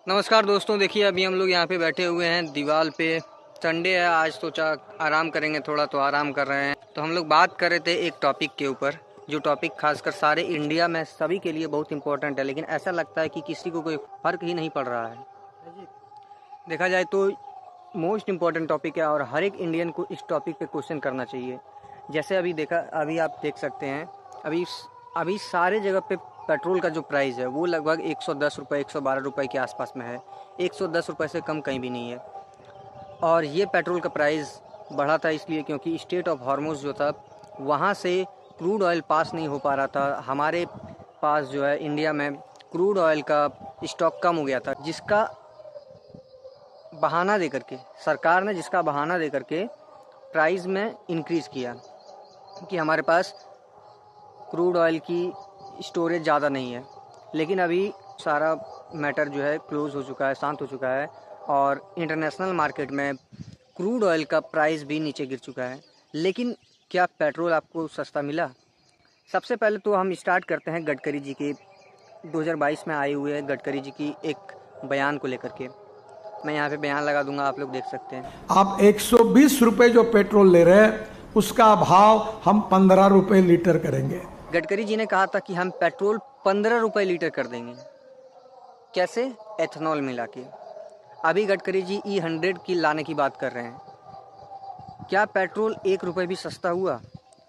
नमस्कार दोस्तों, देखिए अभी हम लोग यहाँ पे बैठे हुए हैं दीवार पे। संडे है आज, सोचा आराम करेंगे थोड़ा, तो आराम कर रहे हैं। तो हम लोग बात कर रहे थे एक टॉपिक के ऊपर, जो टॉपिक खासकर सारे इंडिया में सभी के लिए बहुत इंपॉर्टेंट है, लेकिन ऐसा लगता है कि किसी को कोई फ़र्क ही नहीं पड़ रहा है। देखा जाए तो मोस्ट इम्पॉर्टेंट टॉपिक है और हर एक इंडियन को इस टॉपिक पे क्वेश्चन करना चाहिए। जैसे अभी आप देख सकते हैं, अभी अभी सारे जगह पे पेट्रोल का जो प्राइस है वो लगभग 110 रुपये 112 रुपये के आसपास में है। 110 रुपये से कम कहीं भी नहीं है। और ये पेट्रोल का प्राइस बढ़ा था इसलिए क्योंकि स्टेट ऑफ हॉर्मुज़ जो था वहाँ से क्रूड ऑयल पास नहीं हो पा रहा था। हमारे पास जो है इंडिया में क्रूड ऑयल का स्टॉक कम हो गया था, जिसका बहाना देकर के सरकार ने प्राइस में इंक्रीज़ किया कि हमारे पास क्रूड ऑयल की स्टोरेज ज़्यादा नहीं है। लेकिन अभी सारा मैटर जो है क्लोज़ हो चुका है, शांत हो चुका है और इंटरनेशनल मार्केट में क्रूड ऑयल का प्राइस भी नीचे गिर चुका है। लेकिन क्या पेट्रोल आपको सस्ता मिला? सबसे पहले तो हम स्टार्ट करते हैं गडकरी जी के 2022 में आए हुए गडकरी जी की एक बयान को लेकर के। मैं यहाँ पे बयान लगा दूंगा, आप लोग देख सकते हैं। आप 120 रुपए जो पेट्रोल ले रहे हैं उसका भाव हम 15 रुपए लीटर करेंगे। गडकरी जी ने कहा था कि हम पेट्रोल 15 रुपये लीटर कर देंगे। कैसे? एथेनॉल मिला के। अभी गडकरी जी E100 की लाने की बात कर रहे हैं। क्या पेट्रोल 1 रुपये भी सस्ता हुआ?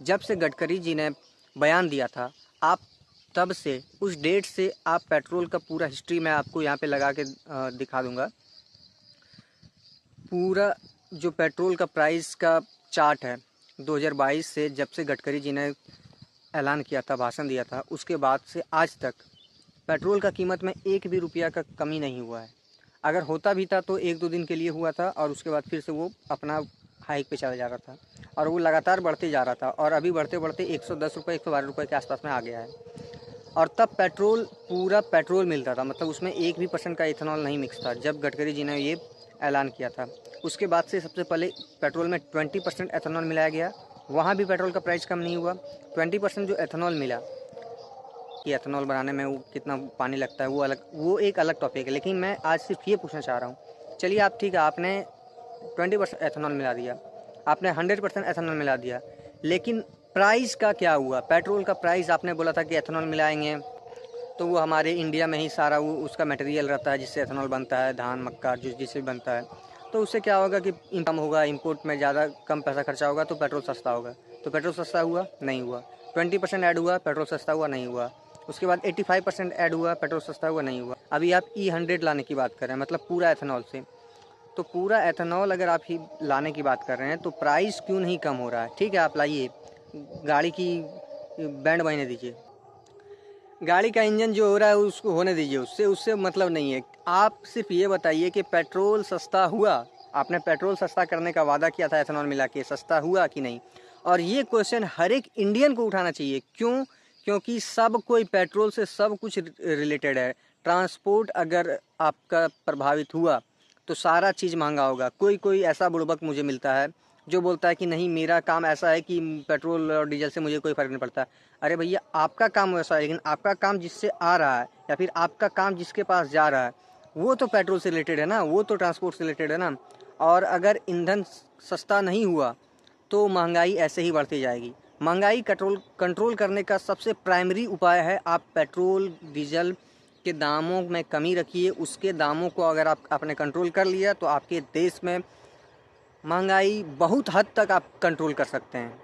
जब से गडकरी जी ने बयान दिया था, आप तब से उस डेट से आप पेट्रोल का पूरा हिस्ट्री मैं आपको यहाँ पे लगा के दिखा दूंगा। पूरा जो पेट्रोल का प्राइस का चार्ट है 2022 से, जब से गडकरी जी ने ऐलान किया था, भाषण दिया था, उसके बाद से आज तक पेट्रोल का कीमत में 1 भी रुपया का कमी नहीं हुआ है। अगर होता भी था तो 1-2 दिन के लिए हुआ था और उसके बाद फिर से वो अपना हाइक पे चला जा रहा था और वो लगातार बढ़ते जा रहा था और अभी बढ़ते बढ़ते 110 रुपये 112 रुपये के आसपास में आ गया है। और तब पूरा पेट्रोल मिलता था, मतलब उसमें 1% का इथेनॉल नहीं मिक्स था जब गडकरी जी ने ये ऐलान किया था। उसके बाद से सबसे पहले पेट्रोल में 20% एथेनॉल मिलाया गया, वहाँ भी पेट्रोल का प्राइस कम नहीं हुआ। 20% जो एथेनॉल मिला, कि एथेनॉल बनाने में वो कितना पानी लगता है वो एक अलग टॉपिक है, लेकिन मैं आज सिर्फ ये पूछना चाह रहा हूँ। चलिए आप ठीक है, आपने 20% एथेनॉल मिला दिया, आपने 100% एथेनॉल मिला दिया, लेकिन प्राइस का क्या हुआ? पेट्रोल का प्राइस आपने बोला था कि एथेनॉल मिलाएंगे तो वो हमारे इंडिया में ही सारा वो उसका मटेरियल रहता है जिससे एथेनॉल बनता है, धान मक्का जिससे बनता है। तो उससे क्या होगा कि इनकम होगा, इंपोर्ट में ज़्यादा कम पैसा खर्चा होगा तो पेट्रोल सस्ता होगा। तो पेट्रोल सस्ता हुआ? नहीं हुआ। 20% ऐड हुआ, पेट्रोल सस्ता हुआ? नहीं हुआ। उसके बाद 85% ऐड हुआ, पेट्रोल सस्ता हुआ? नहीं हुआ। अभी आप E100 लाने की बात कर रहे हैं, मतलब पूरा एथेनॉल से। तो पूरा एथेनॉल अगर आप ही लाने की बात कर रहे हैं तो प्राइस क्यों नहीं कम हो रहा है? ठीक है, आप लाइए, गाड़ी की बैंड बजने दीजिए, गाड़ी का इंजन जो हो रहा है उसको होने दीजिए, उससे मतलब नहीं है। आप सिर्फ ये बताइए कि पेट्रोल सस्ता हुआ? आपने पेट्रोल सस्ता करने का वादा किया था एथेनॉल मिला के, सस्ता हुआ कि नहीं? और ये क्वेश्चन हर एक इंडियन को उठाना चाहिए। क्यों? क्योंकि सब कोई पेट्रोल से सब कुछ रिलेटेड है। ट्रांसपोर्ट अगर आपका प्रभावित हुआ तो सारा चीज़ महंगा होगा। कोई ऐसा बुड़बक मुझे मिलता है जो बोलता है कि नहीं, मेरा काम ऐसा है कि पेट्रोल और डीजल से मुझे कोई फ़र्क नहीं पड़ता। अरे भैया, आपका काम वैसा है, लेकिन आपका काम जिससे आ रहा है या फिर आपका काम जिसके पास जा रहा है वो तो पेट्रोल से रिलेटेड है ना, वो तो ट्रांसपोर्ट से रिलेटेड है ना। और अगर ईंधन सस्ता नहीं हुआ तो महंगाई ऐसे ही बढ़ती जाएगी। महंगाई कंट्रोल करने का सबसे प्राइमरी उपाय है आप पेट्रोल डीजल के दामों में कमी रखिए। उसके दामों को अगर आपने कंट्रोल कर लिया तो आपके देश में महंगाई बहुत हद तक आप कंट्रोल कर सकते हैं।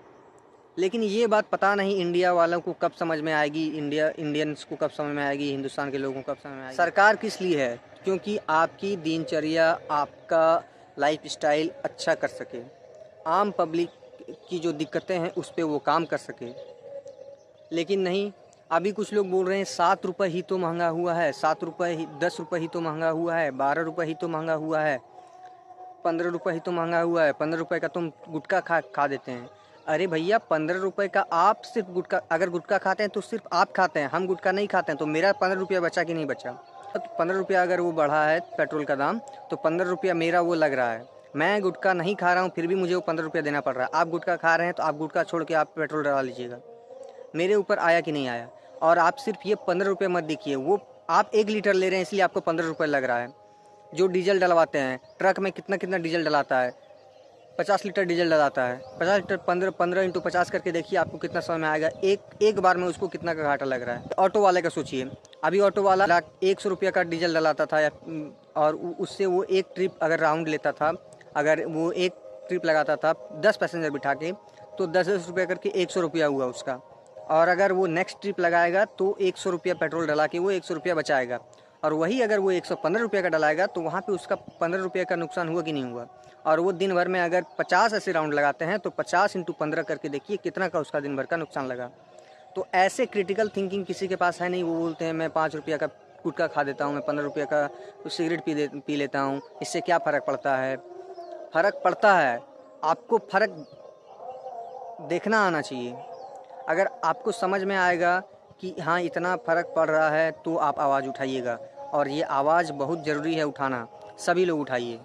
लेकिन ये बात पता नहीं इंडिया वालों को कब समझ में आएगी, इंडियंस को कब समझ में आएगी, हिंदुस्तान के लोगों को कब समझ में आएगी। सरकार किस लिए है? क्योंकि आपकी दिनचर्या, आपका लाइफस्टाइल अच्छा कर सके, आम पब्लिक की जो दिक्कतें हैं उस पर वो काम कर सके। लेकिन नहीं, अभी कुछ लोग बोल रहे हैं 7 रुपये ही तो महंगा हुआ है, 7 रुपये ही, 10 रुपये ही तो महंगा हुआ है, 12 रुपये ही तो महंगा हुआ है, 15 रुपये ही तो महंगा हुआ है, 15 रुपये का तुम गुटखा खा देते हैं। अरे भैया, 15 रुपये का आप सिर्फ गुटखा, अगर गुटखा खाते हैं तो सिर्फ आप खाते हैं, हम गुटखा नहीं खाते हैं, तो मेरा 15 रुपया बचा कि नहीं बचा? तो 15 रुपया अगर वो बढ़ा है पेट्रोल का दाम, तो 15 रुपया मेरा वो लग रहा है। मैं गुटखा नहीं खा रहा हूँ फिर भी मुझे वो 15 रुपया देना पड़ रहा है। आप गुटखा खा रहे हैं तो आप गुटखा छोड़ के आप पेट्रोल डलवा लीजिएगा। मेरे ऊपर आया कि नहीं आया? और आप सिर्फ ये 15 रुपये मत देखिए, वो आप 1 लीटर ले रहे हैं इसलिए आपको 15 रुपये लग रहा है। जो डीजल डलवाते हैं, ट्रक में कितना कितना डीजल डलाता है, 50 लीटर डीजल डलाता है। 50 लीटर 15 इंटू 50 करके देखिए आपको कितना समय में आएगा, एक बार में उसको कितना का घाटा लग रहा है। ऑटो वाले का सोचिए, अभी ऑटो वाला 100 रुपये का डीजल डलाता था और उससे वो एक ट्रिप अगर राउंड लेता था, अगर वो एक ट्रिप लगाता था 10 पैसेंजर बिठा के, तो 10-10 रुपये करके 100 रुपया हुआ उसका। और अगर वो नेक्स्ट ट्रिप लगाएगा तो 100 रुपया पेट्रोल डला के वो 100 रुपया बचाएगा। और वही अगर वो 115 रुपये का डलाएगा तो वहाँ पे उसका 15 रुपये का नुकसान हुआ कि नहीं हुआ। और वो दिन भर में अगर 50 ऐसे राउंड लगाते हैं तो 50 इंटू 15 करके देखिए कितना का उसका दिन भर का नुकसान लगा। तो ऐसे क्रिटिकल थिंकिंग किसी के पास है नहीं। वो बोलते हैं मैं 5 रुपये का गुटखा खा देता हूँ, मैं 15 रुपये का सिगरेट पी लेता हूँ, इससे क्या फ़र्क पड़ता है। फ़र्क पड़ता है, आपको फ़र्क देखना आना चाहिए। अगर आपको समझ में आएगा कि हाँ इतना फ़र्क पड़ रहा है तो आप आवाज़ उठाइएगा। और ये आवाज़ बहुत ज़रूरी है उठाना, सभी लोग उठाइए।